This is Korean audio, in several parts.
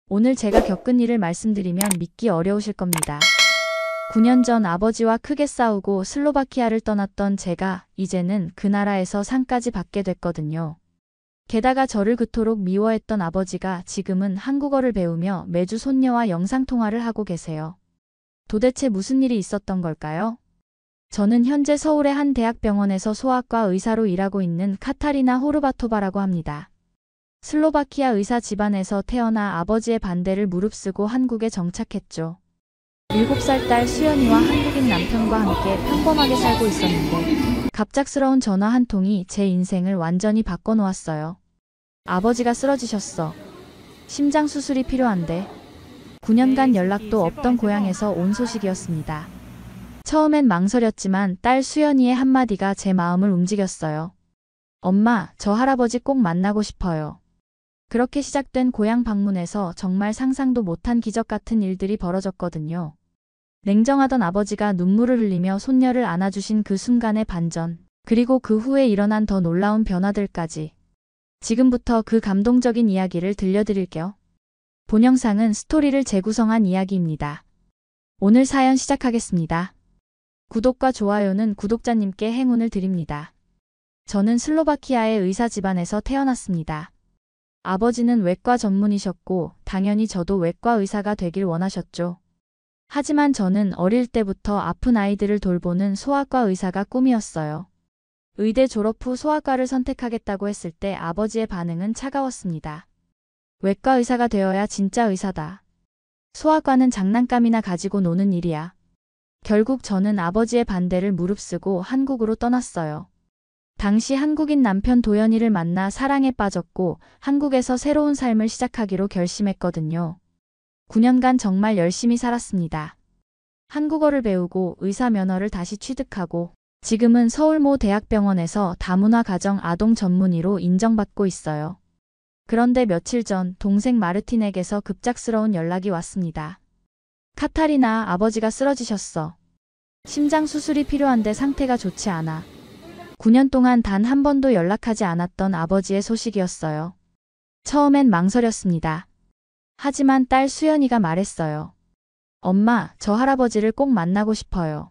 오늘 제가 겪은 일을 말씀드리면 믿기 어려우실 겁니다. 9년 전 아버지와 크게 싸우고 슬로바키아를 떠났던 제가 이제는 그 나라에서 상까지 받게 됐거든요. 게다가 저를 그토록 미워했던 아버지가 지금은 한국어를 배우며 매주 손녀와 영상통화를 하고 계세요. 도대체 무슨 일이 있었던 걸까요? 저는 현재 서울의 한 대학병원에서 소아과 의사로 일하고 있는 카타리나 호르바토바라고 합니다. 슬로바키아 의사 집안에서 태어나 아버지의 반대를 무릅쓰고 한국에 정착했죠. 7살 딸 수연이와 한국인 남편과 함께 평범하게 살고 있었는데 갑작스러운 전화 한 통이 제 인생을 완전히 바꿔놓았어요. 아버지가 쓰러지셨어. 심장 수술이 필요한데. 9년간 연락도 없던 고향에서 온 소식이었습니다. 처음엔 망설였지만 딸 수연이의 한마디가 제 마음을 움직였어요. 엄마, 저 할아버지 꼭 만나고 싶어요. 그렇게 시작된 고향 방문에서 정말 상상도 못한 기적 같은 일들이 벌어졌거든요. 냉정하던 아버지가 눈물을 흘리며 손녀를 안아주신 그 순간의 반전, 그리고 그 후에 일어난 더 놀라운 변화들까지. 지금부터 그 감동적인 이야기를 들려드릴게요. 본 영상은 스토리를 재구성한 이야기입니다. 오늘 사연 시작하겠습니다. 구독과 좋아요는 구독자님께 행운을 드립니다. 저는 슬로바키아의 의사 집안에서 태어났습니다. 아버지는 외과 전문이셨고 당연히 저도 외과 의사가 되길 원하셨죠. 하지만 저는 어릴 때부터 아픈 아이들을 돌보는 소아과 의사가 꿈이었어요. 의대 졸업 후 소아과를 선택하겠다고 했을 때 아버지의 반응은 차가웠습니다. 외과 의사가 되어야 진짜 의사다. 소아과는 장난감이나 가지고 노는 일이야. 결국 저는 아버지의 반대를 무릅쓰고 한국으로 떠났어요. 당시 한국인 남편 도연이를 만나 사랑에 빠졌고 한국에서 새로운 삶을 시작하기로 결심했거든요. 9년간 정말 열심히 살았습니다. 한국어를 배우고 의사 면허를 다시 취득하고 지금은 서울 모 대학병원에서 다문화 가정 아동 전문의로 인정받고 있어요. 그런데 며칠 전 동생 마르틴에게서 급작스러운 연락이 왔습니다. 카타리나, 아버지가 쓰러지셨어. 심장 수술이 필요한데 상태가 좋지 않아. 9년 동안 단 한 번도 연락하지 않았던 아버지의 소식이었어요. 처음엔 망설였습니다. 하지만 딸 수연이가 말했어요. 엄마, 저 할아버지를 꼭 만나고 싶어요.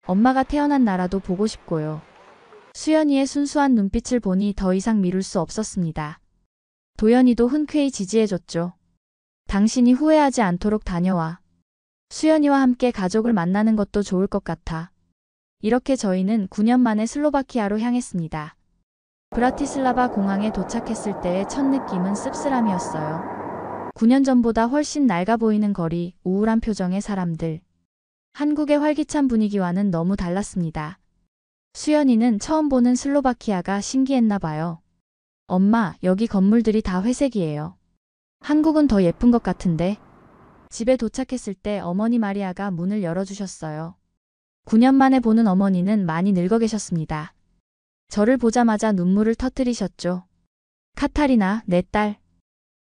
엄마가 태어난 나라도 보고 싶고요. 수연이의 순수한 눈빛을 보니 더 이상 미룰 수 없었습니다. 도연이도 흔쾌히 지지해줬죠. 당신이 후회하지 않도록 다녀와. 수연이와 함께 가족을 만나는 것도 좋을 것 같아. 이렇게 저희는 9년 만에 슬로바키아로 향했습니다. 브라티슬라바 공항에 도착했을 때의 첫 느낌은 씁쓸함이었어요. 9년 전보다 훨씬 낡아 보이는 거리, 우울한 표정의 사람들. 한국의 활기찬 분위기와는 너무 달랐습니다. 수연이는 처음 보는 슬로바키아가 신기했나 봐요. 엄마, 여기 건물들이 다 회색이에요. 한국은 더 예쁜 것 같은데. 집에 도착했을 때 어머니 마리아가 문을 열어주셨어요. 9년 만에 보는 어머니는 많이 늙어 계셨습니다. 저를 보자마자 눈물을 터뜨리셨죠. 카타리나, 내 딸.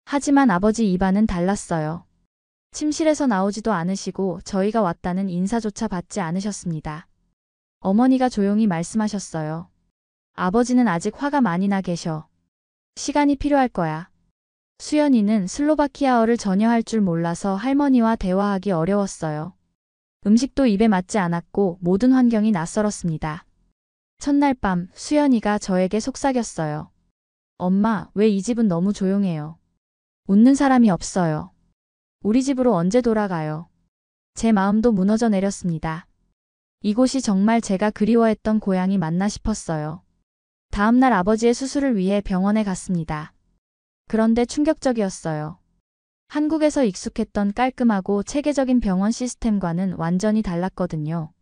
하지만 아버지 입안은 달랐어요. 침실에서 나오지도 않으시고 저희가 왔다는 인사조차 받지 않으셨습니다. 어머니가 조용히 말씀하셨어요. 아버지는 아직 화가 많이 나 계셔. 시간이 필요할 거야. 수연이는 슬로바키아어를 전혀 할 줄 몰라서 할머니와 대화하기 어려웠어요. 음식도 입에 맞지 않았고 모든 환경이 낯설었습니다. 첫날 밤 수연이가 저에게 속삭였어요. 엄마, 왜 이 집은 너무 조용해요. 웃는 사람이 없어요. 우리 집으로 언제 돌아가요? 제 마음도 무너져 내렸습니다. 이곳이 정말 제가 그리워했던 고향이 맞나 싶었어요. 다음날 아버지의 수술을 위해 병원에 갔습니다. 그런데 충격적이었어요. 한국에서 익숙했던 깔끔하고 체계적인 병원 시스템과는 완전히 달랐거든요.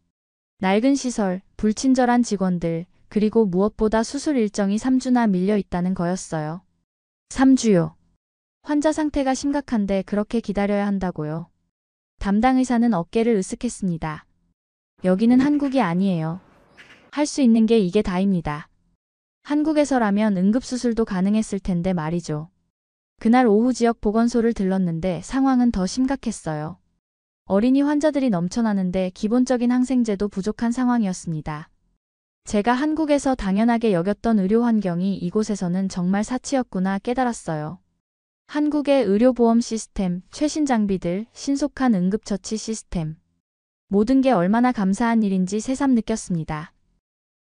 낡은 시설, 불친절한 직원들, 그리고 무엇보다 수술 일정이 3주나 밀려 있다는 거였어요. 3주요. 환자 상태가 심각한데 그렇게 기다려야 한다고요. 담당 의사는 어깨를 으쓱했습니다. 여기는 한국이 아니에요. 할 수 있는 게 이게 다입니다. 한국에서라면 응급수술도 가능했을 텐데 말이죠. 그날 오후 지역 보건소를 들렀는데 상황은 더 심각했어요. 어린이 환자들이 넘쳐나는데 기본적인 항생제도 부족한 상황이었습니다. 제가 한국에서 당연하게 여겼던 의료 환경이 이곳에서는 정말 사치였구나 깨달았어요. 한국의 의료보험 시스템, 최신 장비들, 신속한 응급처치 시스템. 모든 게 얼마나 감사한 일인지 새삼 느꼈습니다.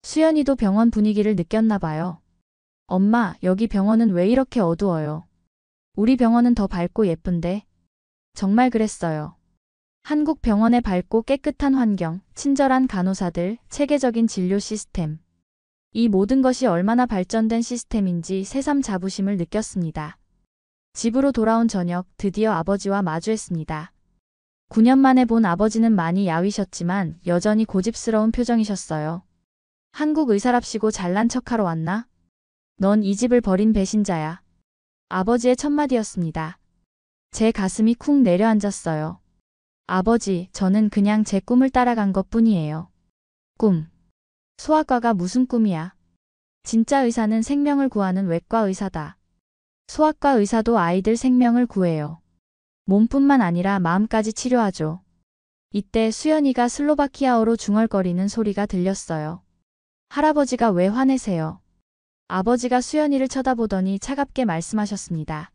수연이도 병원 분위기를 느꼈나 봐요. 엄마, 여기 병원은 왜 이렇게 어두워요? 우리 병원은 더 밝고 예쁜데? 정말 그랬어요. 한국 병원의 밝고 깨끗한 환경, 친절한 간호사들, 체계적인 진료 시스템. 이 모든 것이 얼마나 발전된 시스템인지 새삼 자부심을 느꼈습니다. 집으로 돌아온 저녁, 드디어 아버지와 마주했습니다. 9년 만에 본 아버지는 많이 야위셨지만 여전히 고집스러운 표정이셨어요. 한국 의사랍시고 잘난 척하러 왔나? 넌 이 집을 버린 배신자야. 아버지의 첫마디였습니다. 제 가슴이 쿵 내려앉았어요. 아버지, 저는 그냥 제 꿈을 따라간 것뿐이에요. 꿈. 소아과가 무슨 꿈이야? 진짜 의사는 생명을 구하는 외과 의사다. 소아과 의사도 아이들 생명을 구해요. 몸뿐만 아니라 마음까지 치료하죠. 이때 수연이가 슬로바키아어로 중얼거리는 소리가 들렸어요. 할아버지가 왜 화내세요? 아버지가 수연이를 쳐다보더니 차갑게 말씀하셨습니다.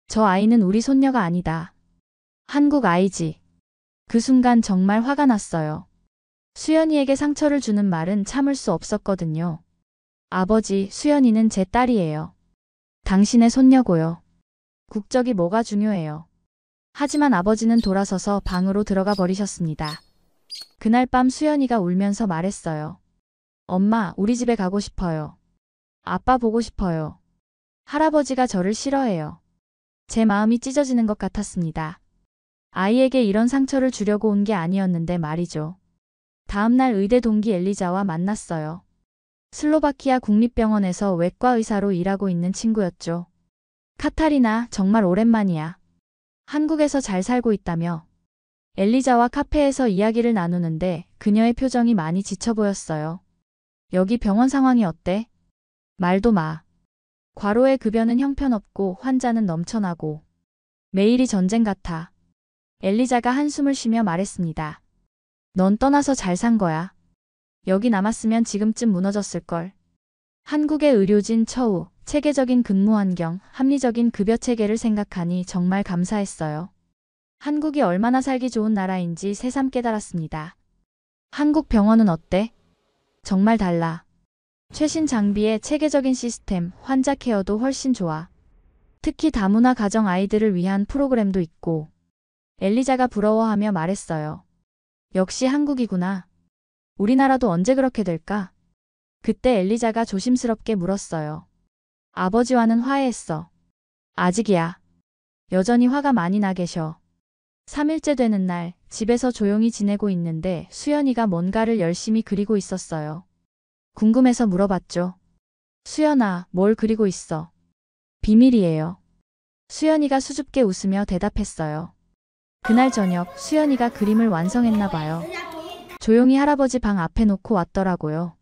저 아이는 우리 손녀가 아니다. 한국 아이지. 그 순간 정말 화가 났어요. 수연이에게 상처를 주는 말은 참을 수 없었거든요. 아버지, 수연이는 제 딸이에요. 당신의 손녀고요. 국적이 뭐가 중요해요. 하지만 아버지는 돌아서서 방으로 들어가 버리셨습니다. 그날 밤 수연이가 울면서 말했어요. 엄마, 우리 집에 가고 싶어요. 아빠 보고 싶어요. 할아버지가 저를 싫어해요. 제 마음이 찢어지는 것 같았습니다. 아이에게 이런 상처를 주려고 온 게 아니었는데 말이죠. 다음날 의대 동기 엘리자와 만났어요. 슬로바키아 국립병원에서 외과 의사로 일하고 있는 친구였죠. 카타리나, 정말 오랜만이야. 한국에서 잘 살고 있다며. 엘리자와 카페에서 이야기를 나누는데 그녀의 표정이 많이 지쳐 보였어요. 여기 병원 상황이 어때? 말도 마. 과로의 급여는 형편없고 환자는 넘쳐나고 매일이 전쟁 같아. 엘리자가 한숨을 쉬며 말했습니다. 넌 떠나서 잘 산 거야. 여기 남았으면 지금쯤 무너졌을걸. 한국의 의료진 처우, 체계적인 근무 환경, 합리적인 급여 체계를 생각하니 정말 감사했어요. 한국이 얼마나 살기 좋은 나라인지 새삼 깨달았습니다. 한국 병원은 어때? 정말 달라. 최신 장비의 체계적인 시스템, 환자 케어도 훨씬 좋아. 특히 다문화 가정 아이들을 위한 프로그램도 있고. 엘리자가 부러워하며 말했어요. 역시 한국이구나. 우리나라도 언제 그렇게 될까? 그때 엘리자가 조심스럽게 물었어요. 아버지와는 화해했어. 아직이야. 여전히 화가 많이 나 계셔. 3일째 되는 날, 집에서 조용히 지내고 있는데 수연이가 뭔가를 열심히 그리고 있었어요. 궁금해서 물어봤죠. 수연아, 뭘 그리고 있어? 비밀이에요. 수연이가 수줍게 웃으며 대답했어요. 그날 저녁 수연이가 그림을 완성했나 봐요. 조용히 할아버지 방 앞에 놓고 왔더라고요.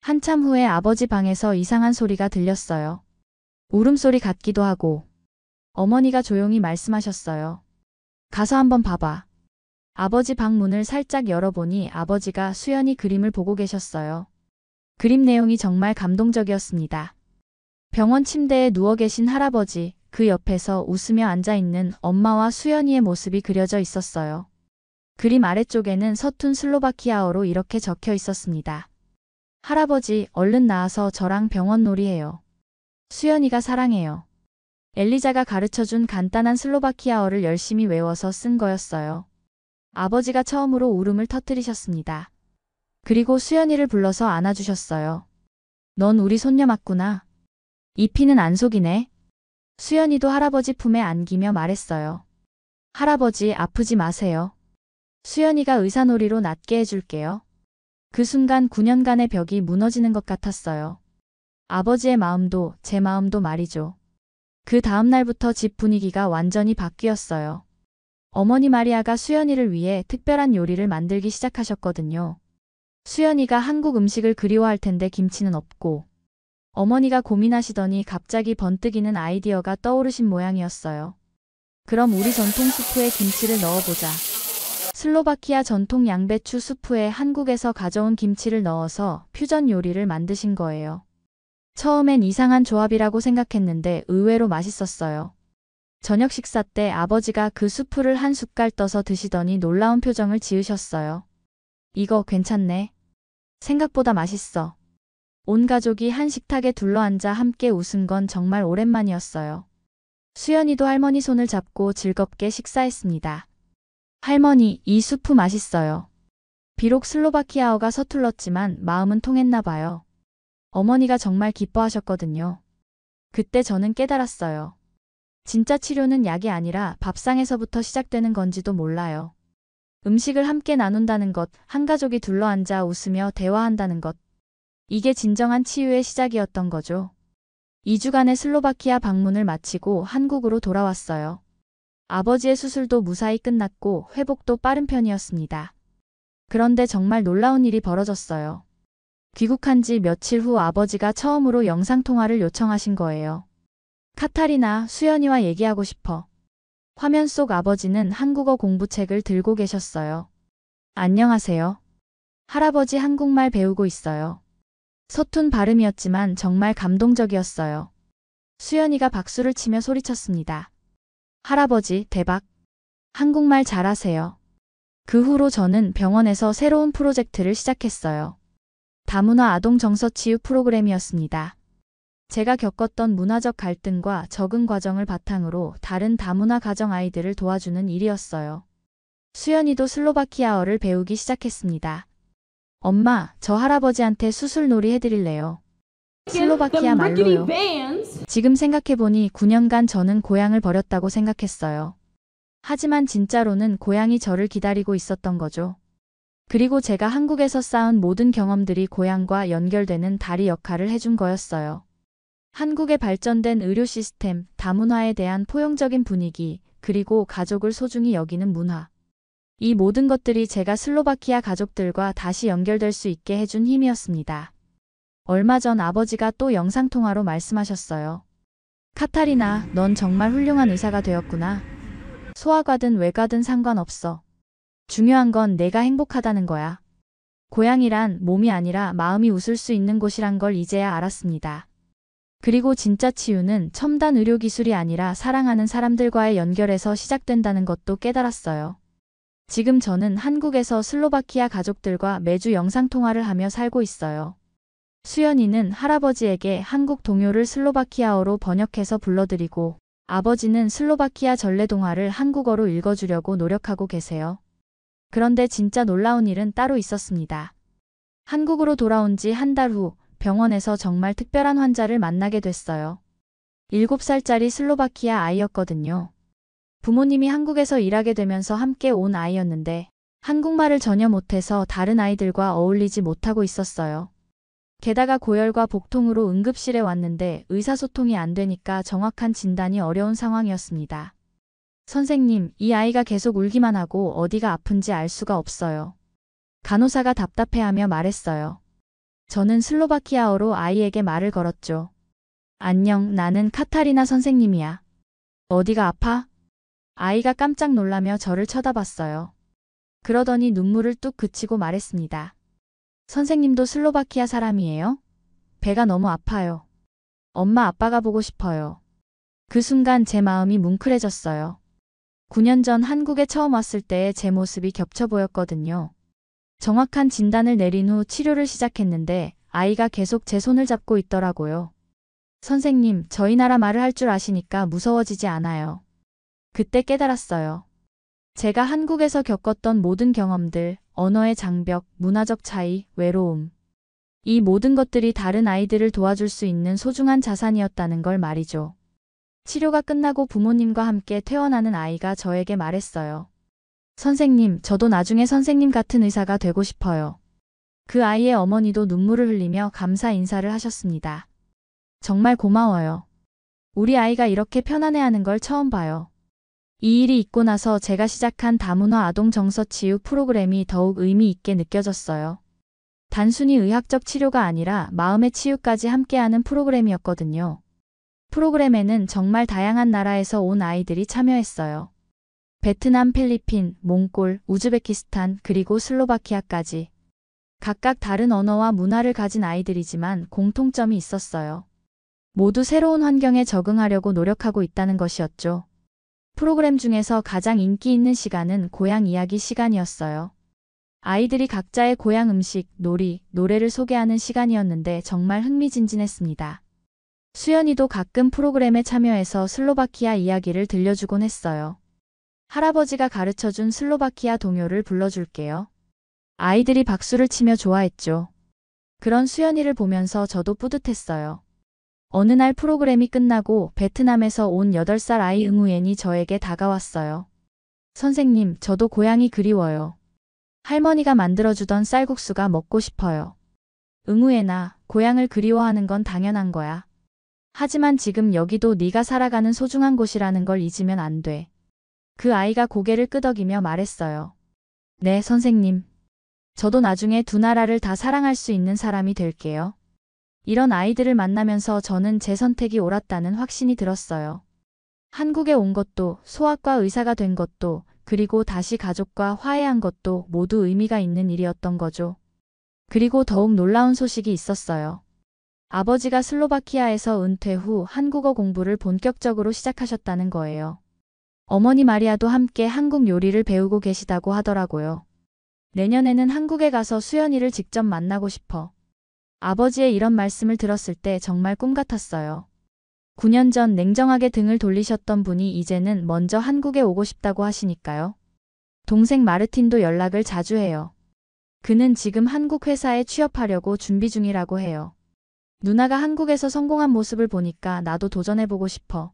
한참 후에 아버지 방에서 이상한 소리가 들렸어요. 울음소리 같기도 하고. 어머니가 조용히 말씀하셨어요. 가서 한번 봐봐. 아버지 방 문을 살짝 열어보니 아버지가 수연이 그림을 보고 계셨어요. 그림 내용이 정말 감동적이었습니다. 병원 침대에 누워 계신 할아버지, 그 옆에서 웃으며 앉아있는 엄마와 수연이의 모습이 그려져 있었어요. 그림 아래쪽에는 서툰 슬로바키아어로 이렇게 적혀 있었습니다. 할아버지, 얼른 나와서 저랑 병원 놀이해요. 수연이가 사랑해요. 엘리자가 가르쳐준 간단한 슬로바키아어를 열심히 외워서 쓴 거였어요. 아버지가 처음으로 울음을 터뜨리셨습니다. 그리고 수연이를 불러서 안아주셨어요. 넌 우리 손녀 맞구나. 이 피는 안 속이네. 수연이도 할아버지 품에 안기며 말했어요. 할아버지, 아프지 마세요. 수연이가 의사놀이로 낫게 해줄게요. 그 순간 9년간의 벽이 무너지는 것 같았어요. 아버지의 마음도 제 마음도 말이죠. 그 다음 날부터 집 분위기가 완전히 바뀌었어요. 어머니 마리아가 수연이를 위해 특별한 요리를 만들기 시작하셨거든요. 수연이가 한국 음식을 그리워할 텐데 김치는 없고. 어머니가 고민하시더니 갑자기 번뜩이는 아이디어가 떠오르신 모양이었어요. 그럼 우리 전통 수프에 김치를 넣어보자. 슬로바키아 전통 양배추 수프에 한국에서 가져온 김치를 넣어서 퓨전 요리를 만드신 거예요. 처음엔 이상한 조합이라고 생각했는데 의외로 맛있었어요. 저녁 식사 때 아버지가 그 수프를 한 숟갈 떠서 드시더니 놀라운 표정을 지으셨어요. 이거 괜찮네. 생각보다 맛있어. 온 가족이 한 식탁에 둘러앉아 함께 웃은 건 정말 오랜만이었어요. 수연이도 할머니 손을 잡고 즐겁게 식사했습니다. 할머니, 이 수프 맛있어요. 비록 슬로바키아어가 서툴렀지만 마음은 통했나 봐요. 어머니가 정말 기뻐하셨거든요. 그때 저는 깨달았어요. 진짜 치료는 약이 아니라 밥상에서부터 시작되는 건지도 몰라요. 음식을 함께 나눈다는 것, 한 가족이 둘러앉아 웃으며 대화한다는 것. 이게 진정한 치유의 시작이었던 거죠. 2주간의 슬로바키아 방문을 마치고 한국으로 돌아왔어요. 아버지의 수술도 무사히 끝났고 회복도 빠른 편이었습니다. 그런데 정말 놀라운 일이 벌어졌어요. 귀국한 지 며칠 후 아버지가 처음으로 영상통화를 요청하신 거예요. 카타리나, 수연이와 얘기하고 싶어. 화면 속 아버지는 한국어 공부책을 들고 계셨어요. 안녕하세요. 할아버지 한국말 배우고 있어요. 서툰 발음이었지만 정말 감동적이었어요. 수연이가 박수를 치며 소리쳤습니다. 할아버지, 대박. 한국말 잘하세요. 그 후로 저는 병원에서 새로운 프로젝트를 시작했어요. 다문화 아동 정서 치유 프로그램이었습니다. 제가 겪었던 문화적 갈등과 적응 과정을 바탕으로 다른 다문화 가정 아이들을 도와주는 일이었어요. 수연이도 슬로바키아어를 배우기 시작했습니다. 엄마, 저 할아버지한테 수술놀이 해드릴래요. 슬로바키아 말로요. 지금 생각해보니 9년간 저는 고향을 버렸다고 생각했어요. 하지만 진짜로는 고향이 저를 기다리고 있었던 거죠. 그리고 제가 한국에서 쌓은 모든 경험들이 고향과 연결되는 다리 역할을 해준 거였어요. 한국의 발전된 의료 시스템, 다문화에 대한 포용적인 분위기, 그리고 가족을 소중히 여기는 문화. 이 모든 것들이 제가 슬로바키아 가족들과 다시 연결될 수 있게 해준 힘이었습니다. 얼마 전 아버지가 또 영상통화로 말씀하셨어요. 카타리나, 넌 정말 훌륭한 의사가 되었구나. 소아과든 외과든 상관없어. 중요한 건 내가 행복하다는 거야. 고향이란 몸이 아니라 마음이 웃을 수 있는 곳이란 걸 이제야 알았습니다. 그리고 진짜 치유는 첨단 의료 기술이 아니라 사랑하는 사람들과의 연결에서 시작된다는 것도 깨달았어요. 지금 저는 한국에서 슬로바키아 가족들과 매주 영상통화를 하며 살고 있어요. 수연이는 할아버지에게 한국 동요를 슬로바키아어로 번역해서 불러드리고 아버지는 슬로바키아 전래동화를 한국어로 읽어주려고 노력하고 계세요. 그런데 진짜 놀라운 일은 따로 있었습니다. 한국으로 돌아온 지 한 달 후 병원에서 정말 특별한 환자를 만나게 됐어요. 7살짜리 슬로바키아 아이였거든요. 부모님이 한국에서 일하게 되면서 함께 온 아이였는데 한국말을 전혀 못해서 다른 아이들과 어울리지 못하고 있었어요. 게다가 고열과 복통으로 응급실에 왔는데 의사소통이 안 되니까 정확한 진단이 어려운 상황이었습니다. 선생님, 이 아이가 계속 울기만 하고 어디가 아픈지 알 수가 없어요. 간호사가 답답해하며 말했어요. 저는 슬로바키아어로 아이에게 말을 걸었죠. 안녕, 나는 카타리나 선생님이야. 어디가 아파? 아이가 깜짝 놀라며 저를 쳐다봤어요. 그러더니 눈물을 뚝 그치고 말했습니다. 선생님도 슬로바키아 사람이에요? 배가 너무 아파요. 엄마 아빠가 보고 싶어요. 그 순간 제 마음이 뭉클해졌어요. 9년 전 한국에 처음 왔을 때의 제 모습이 겹쳐 보였거든요. 정확한 진단을 내린 후 치료를 시작했는데 아이가 계속 제 손을 잡고 있더라고요. 선생님, 저희 나라 말을 할 줄 아시니까 무서워지지 않아요. 그때 깨달았어요. 제가 한국에서 겪었던 모든 경험들, 언어의 장벽, 문화적 차이, 외로움. 이 모든 것들이 다른 아이들을 도와줄 수 있는 소중한 자산이었다는 걸 말이죠. 치료가 끝나고 부모님과 함께 퇴원하는 아이가 저에게 말했어요. 선생님, 저도 나중에 선생님 같은 의사가 되고 싶어요. 그 아이의 어머니도 눈물을 흘리며 감사 인사를 하셨습니다. 정말 고마워요. 우리 아이가 이렇게 편안해하는 걸 처음 봐요. 이 일이 있고 나서 제가 시작한 다문화 아동 정서 치유 프로그램이 더욱 의미 있게 느껴졌어요. 단순히 의학적 치료가 아니라 마음의 치유까지 함께하는 프로그램이었거든요. 프로그램에는 정말 다양한 나라에서 온 아이들이 참여했어요. 베트남, 필리핀, 몽골, 우즈베키스탄, 그리고 슬로바키아까지. 각각 다른 언어와 문화를 가진 아이들이지만 공통점이 있었어요. 모두 새로운 환경에 적응하려고 노력하고 있다는 것이었죠. 프로그램 중에서 가장 인기 있는 시간은 고향 이야기 시간이었어요. 아이들이 각자의 고향 음식, 놀이, 노래를 소개하는 시간이었는데 정말 흥미진진했습니다. 수연이도 가끔 프로그램에 참여해서 슬로바키아 이야기를 들려주곤 했어요. 할아버지가 가르쳐준 슬로바키아 동요를 불러줄게요. 아이들이 박수를 치며 좋아했죠. 그런 수연이를 보면서 저도 뿌듯했어요. 어느 날 프로그램이 끝나고 베트남에서 온 8살 아이 응우엔이 저에게 다가왔어요. 선생님, 저도 고향이 그리워요. 할머니가 만들어주던 쌀국수가 먹고 싶어요. 응우엔아, 고향을 그리워하는 건 당연한 거야. 하지만 지금 여기도 네가 살아가는 소중한 곳이라는 걸 잊으면 안 돼. 그 아이가 고개를 끄덕이며 말했어요. 네, 선생님. 저도 나중에 두 나라를 다 사랑할 수 있는 사람이 될게요. 이런 아이들을 만나면서 저는 제 선택이 옳았다는 확신이 들었어요. 한국에 온 것도, 소아과 의사가 된 것도, 그리고 다시 가족과 화해한 것도 모두 의미가 있는 일이었던 거죠. 그리고 더욱 놀라운 소식이 있었어요. 아버지가 슬로바키아에서 은퇴 후 한국어 공부를 본격적으로 시작하셨다는 거예요. 어머니 마리아도 함께 한국 요리를 배우고 계시다고 하더라고요. 내년에는 한국에 가서 수연이를 직접 만나고 싶어. 아버지의 이런 말씀을 들었을 때 정말 꿈 같았어요. 9년 전 냉정하게 등을 돌리셨던 분이 이제는 먼저 한국에 오고 싶다고 하시니까요. 동생 마르틴도 연락을 자주 해요. 그는 지금 한국 회사에 취업하려고 준비 중이라고 해요. 누나가 한국에서 성공한 모습을 보니까 나도 도전해보고 싶어.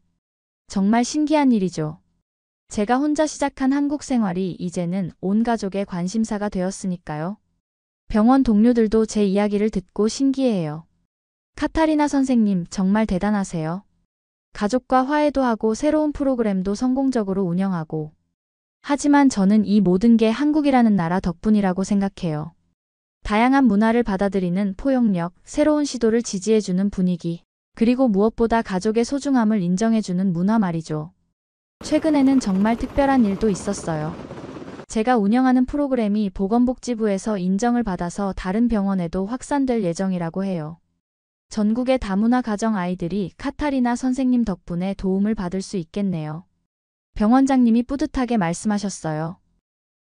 정말 신기한 일이죠. 제가 혼자 시작한 한국 생활이 이제는 온 가족의 관심사가 되었으니까요. 병원 동료들도 제 이야기를 듣고 신기해해요. 카타리나 선생님, 정말 대단하세요. 가족과 화해도 하고 새로운 프로그램도 성공적으로 운영하고. 하지만 저는 이 모든 게 한국이라는 나라 덕분이라고 생각해요. 다양한 문화를 받아들이는 포용력, 새로운 시도를 지지해주는 분위기, 그리고 무엇보다 가족의 소중함을 인정해주는 문화 말이죠. 최근에는 정말 특별한 일도 있었어요. 제가 운영하는 프로그램이 보건복지부에서 인정을 받아서 다른 병원에도 확산될 예정이라고 해요. 전국의 다문화 가정 아이들이 카타리나 선생님 덕분에 도움을 받을 수 있겠네요. 병원장님이 뿌듯하게 말씀하셨어요.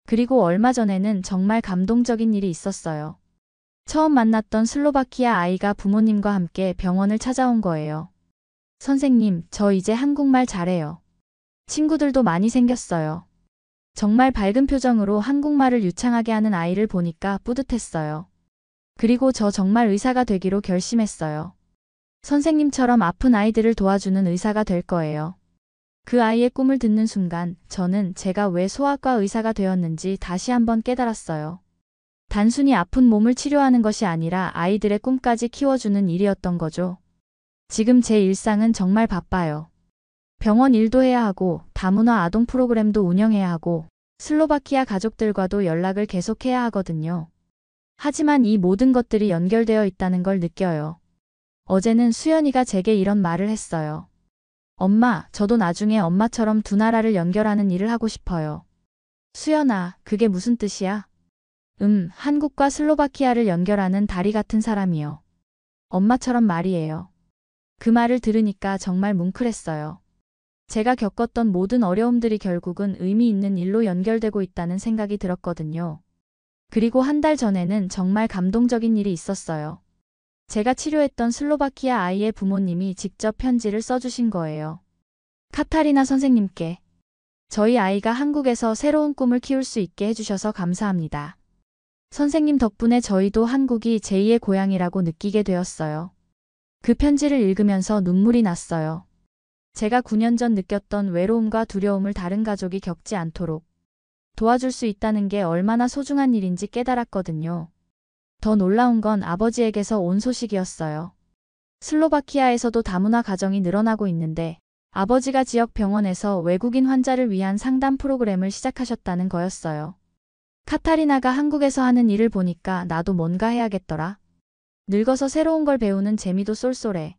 그리고 얼마 전에는 정말 감동적인 일이 있었어요. 처음 만났던 슬로바키아 아이가 부모님과 함께 병원을 찾아온 거예요. 선생님, 저 이제 한국말 잘해요. 친구들도 많이 생겼어요. 정말 밝은 표정으로 한국말을 유창하게 하는 아이를 보니까 뿌듯했어요. 그리고 저 정말 의사가 되기로 결심했어요. 선생님처럼 아픈 아이들을 도와주는 의사가 될 거예요. 그 아이의 꿈을 듣는 순간 저는 제가 왜 소아과 의사가 되었는지 다시 한번 깨달았어요. 단순히 아픈 몸을 치료하는 것이 아니라 아이들의 꿈까지 키워주는 일이었던 거죠. 지금 제 일상은 정말 바빠요. 병원 일도 해야 하고 다문화 아동 프로그램도 운영해야 하고 슬로바키아 가족들과도 연락을 계속해야 하거든요. 하지만 이 모든 것들이 연결되어 있다는 걸 느껴요. 어제는 수연이가 제게 이런 말을 했어요. 엄마, 저도 나중에 엄마처럼 두 나라를 연결하는 일을 하고 싶어요. 수연아, 그게 무슨 뜻이야? 한국과 슬로바키아를 연결하는 다리 같은 사람이요. 엄마처럼 말이에요. 그 말을 들으니까 정말 뭉클했어요. 제가 겪었던 모든 어려움들이 결국은 의미 있는 일로 연결되고 있다는 생각이 들었거든요. 그리고 한 달 전에는 정말 감동적인 일이 있었어요. 제가 치료했던 슬로바키아 아이의 부모님이 직접 편지를 써주신 거예요. 카타리나 선생님께 저희 아이가 한국에서 새로운 꿈을 키울 수 있게 해주셔서 감사합니다. 선생님 덕분에 저희도 한국이 제2의 고향이라고 느끼게 되었어요. 그 편지를 읽으면서 눈물이 났어요. 제가 9년 전 느꼈던 외로움과 두려움을 다른 가족이 겪지 않도록 도와줄 수 있다는 게 얼마나 소중한 일인지 깨달았거든요. 더 놀라운 건 아버지에게서 온 소식이었어요. 슬로바키아에서도 다문화 가정이 늘어나고 있는데 아버지가 지역 병원에서 외국인 환자를 위한 상담 프로그램을 시작하셨다는 거였어요. 카타리나가 한국에서 하는 일을 보니까 나도 뭔가 해야겠더라. 늙어서 새로운 걸 배우는 재미도 쏠쏠해.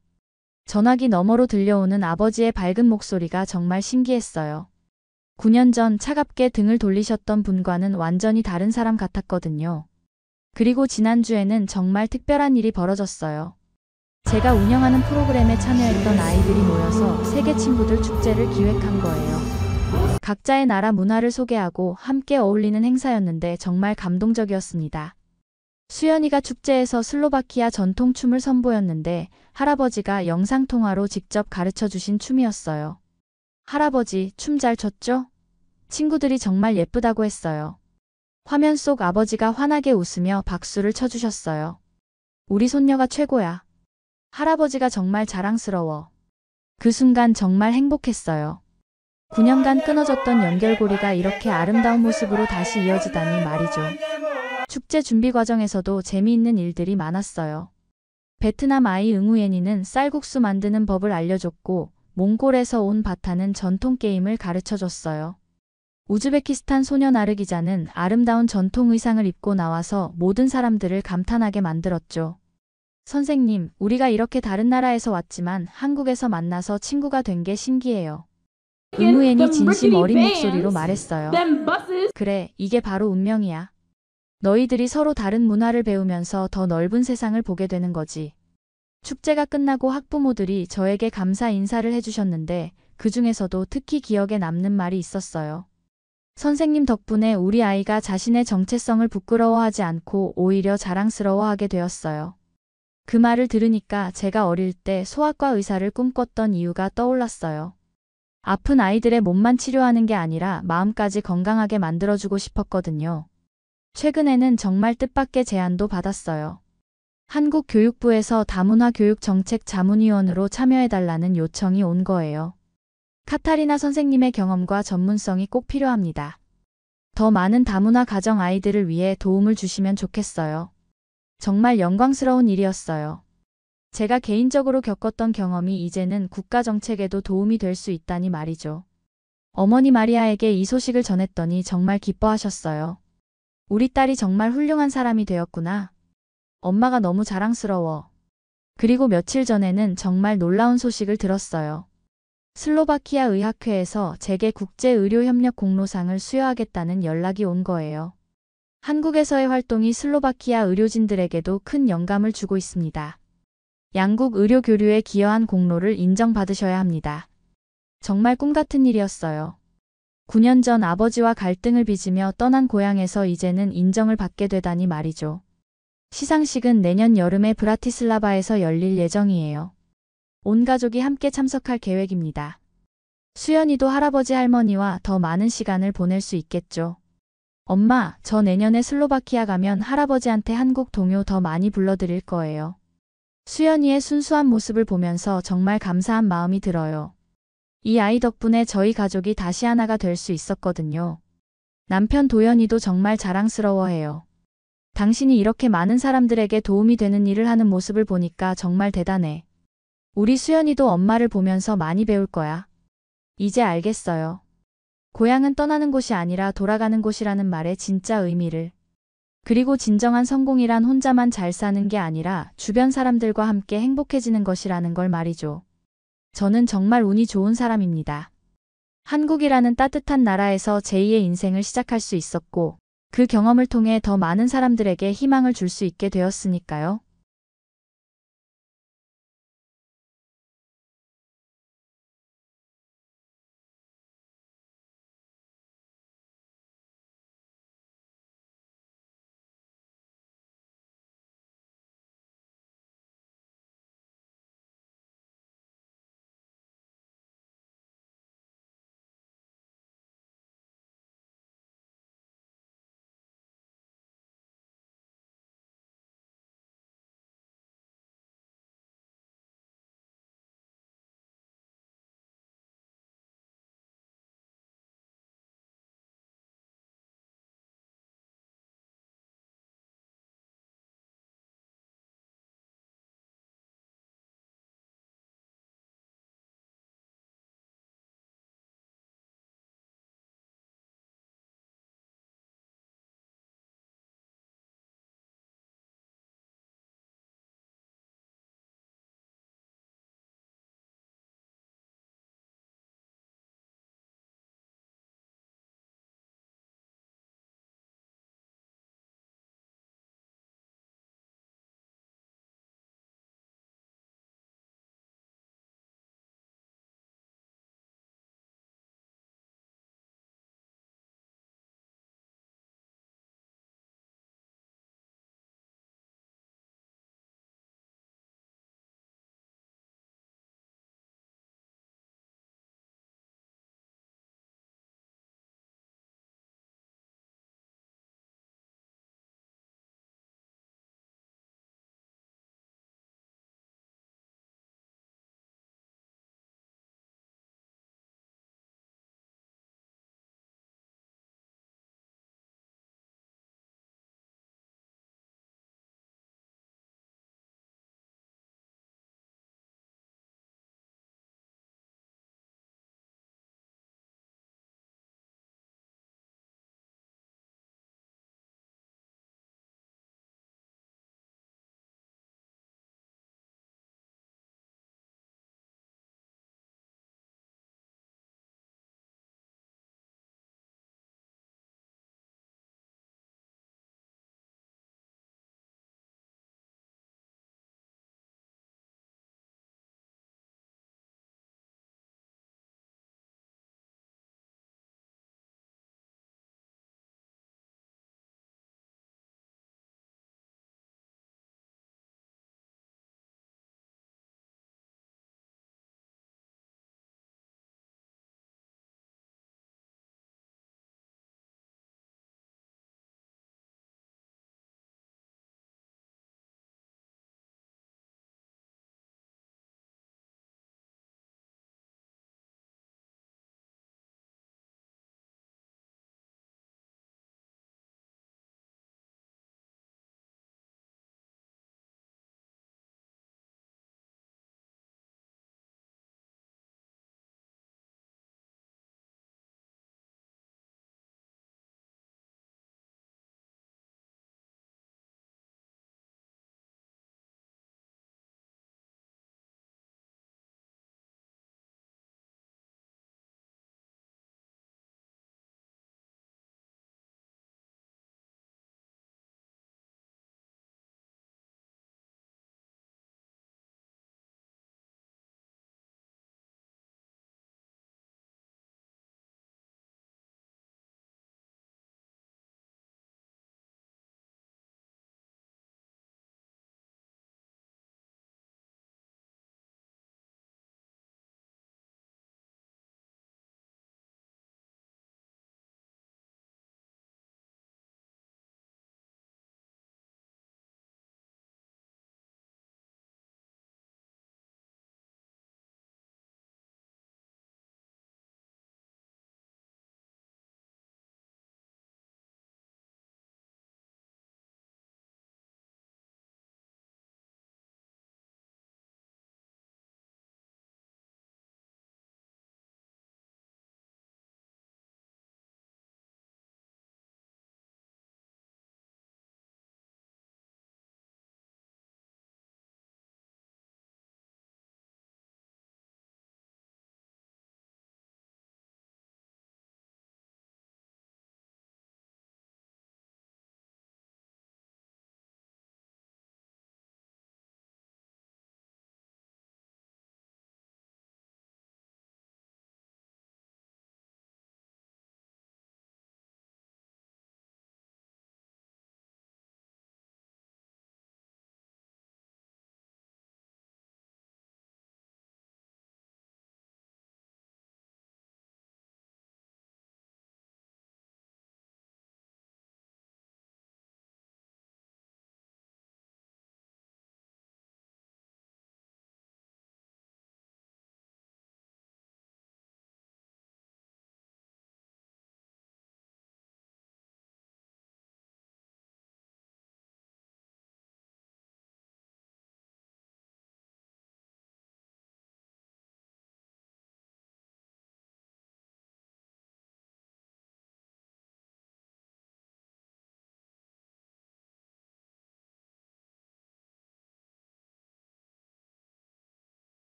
전화기 너머로 들려오는 아버지의 밝은 목소리가 정말 신기했어요. 9년 전 차갑게 등을 돌리셨던 분과는 완전히 다른 사람 같았거든요. 그리고 지난주에는 정말 특별한 일이 벌어졌어요. 제가 운영하는 프로그램에 참여했던 아이들이 모여서 세계 친구들 축제를 기획한 거예요. 각자의 나라 문화를 소개하고 함께 어울리는 행사였는데 정말 감동적이었습니다. 수연이가 축제에서 슬로바키아 전통춤을 선보였는데 할아버지가 영상통화로 직접 가르쳐 주신 춤이었어요. 할아버지, 춤 잘 췄죠? 친구들이 정말 예쁘다고 했어요. 화면 속 아버지가 환하게 웃으며 박수를 쳐주셨어요. 우리 손녀가 최고야. 할아버지가 정말 자랑스러워. 그 순간 정말 행복했어요. 9년간 끊어졌던 연결고리가 이렇게 아름다운 모습으로 다시 이어지다니 말이죠. 축제 준비 과정에서도 재미있는 일들이 많았어요. 베트남 아이 응우옌이는 쌀국수 만드는 법을 알려줬고, 몽골에서 온 바타는 전통 게임을 가르쳐줬어요. 우즈베키스탄 소녀 나르 기자는 아름다운 전통 의상을 입고 나와서 모든 사람들을 감탄하게 만들었죠. 선생님, 우리가 이렇게 다른 나라에서 왔지만 한국에서 만나서 친구가 된 게 신기해요. 응우옌이 진심 어린 목소리로 말했어요. 그래, 이게 바로 운명이야. 너희들이 서로 다른 문화를 배우면서 더 넓은 세상을 보게 되는 거지. 축제가 끝나고 학부모들이 저에게 감사 인사를 해주셨는데 그 중에서도 특히 기억에 남는 말이 있었어요. 선생님 덕분에 우리 아이가 자신의 정체성을 부끄러워하지 않고 오히려 자랑스러워하게 되었어요. 그 말을 들으니까 제가 어릴 때 소아과 의사를 꿈꿨던 이유가 떠올랐어요. 아픈 아이들의 몸만 치료하는 게 아니라 마음까지 건강하게 만들어주고 싶었거든요. 최근에는 정말 뜻밖의 제안도 받았어요. 한국교육부에서 다문화교육정책 자문위원으로 참여해달라는 요청이 온 거예요. 카타리나 선생님의 경험과 전문성이 꼭 필요합니다. 더 많은 다문화 가정 아이들을 위해 도움을 주시면 좋겠어요. 정말 영광스러운 일이었어요. 제가 개인적으로 겪었던 경험이 이제는 국가정책에도 도움이 될 수 있다니 말이죠. 어머니 마리아에게 이 소식을 전했더니 정말 기뻐하셨어요. 우리 딸이 정말 훌륭한 사람이 되었구나. 엄마가 너무 자랑스러워. 그리고 며칠 전에는 정말 놀라운 소식을 들었어요. 슬로바키아 의학회에서 제게 국제의료협력 공로상을 수여하겠다는 연락이 온 거예요. 한국에서의 활동이 슬로바키아 의료진들에게도 큰 영감을 주고 있습니다. 양국 의료 교류에 기여한 공로를 인정받으셔야 합니다. 정말 꿈같은 일이었어요. 9년 전 아버지와 갈등을 빚으며 떠난 고향에서 이제는 인정을 받게 되다니 말이죠. 시상식은 내년 여름에 브라티슬라바에서 열릴 예정이에요. 온 가족이 함께 참석할 계획입니다. 수연이도 할아버지 할머니와 더 많은 시간을 보낼 수 있겠죠. 엄마, 저 내년에 슬로바키아 가면 할아버지한테 한국 동요 더 많이 불러드릴 거예요. 수연이의 순수한 모습을 보면서 정말 감사한 마음이 들어요. 이 아이 덕분에 저희 가족이 다시 하나가 될 수 있었거든요. 남편 도연이도 정말 자랑스러워해요. 당신이 이렇게 많은 사람들에게 도움이 되는 일을 하는 모습을 보니까 정말 대단해. 우리 수연이도 엄마를 보면서 많이 배울 거야. 이제 알겠어요. 고향은 떠나는 곳이 아니라 돌아가는 곳이라는 말의 진짜 의미를. 그리고 진정한 성공이란 혼자만 잘 사는 게 아니라 주변 사람들과 함께 행복해지는 것이라는 걸 말이죠. 저는 정말 운이 좋은 사람입니다. 한국이라는 따뜻한 나라에서 제2의 인생을 시작할 수 있었고, 그 경험을 통해 더 많은 사람들에게 희망을 줄 수 있게 되었으니까요.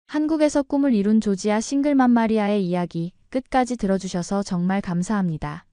한국에서 꿈을 이룬 조지아 싱글맘 마리아의 이야기 끝까지 들어주셔서 정말 감사합니다.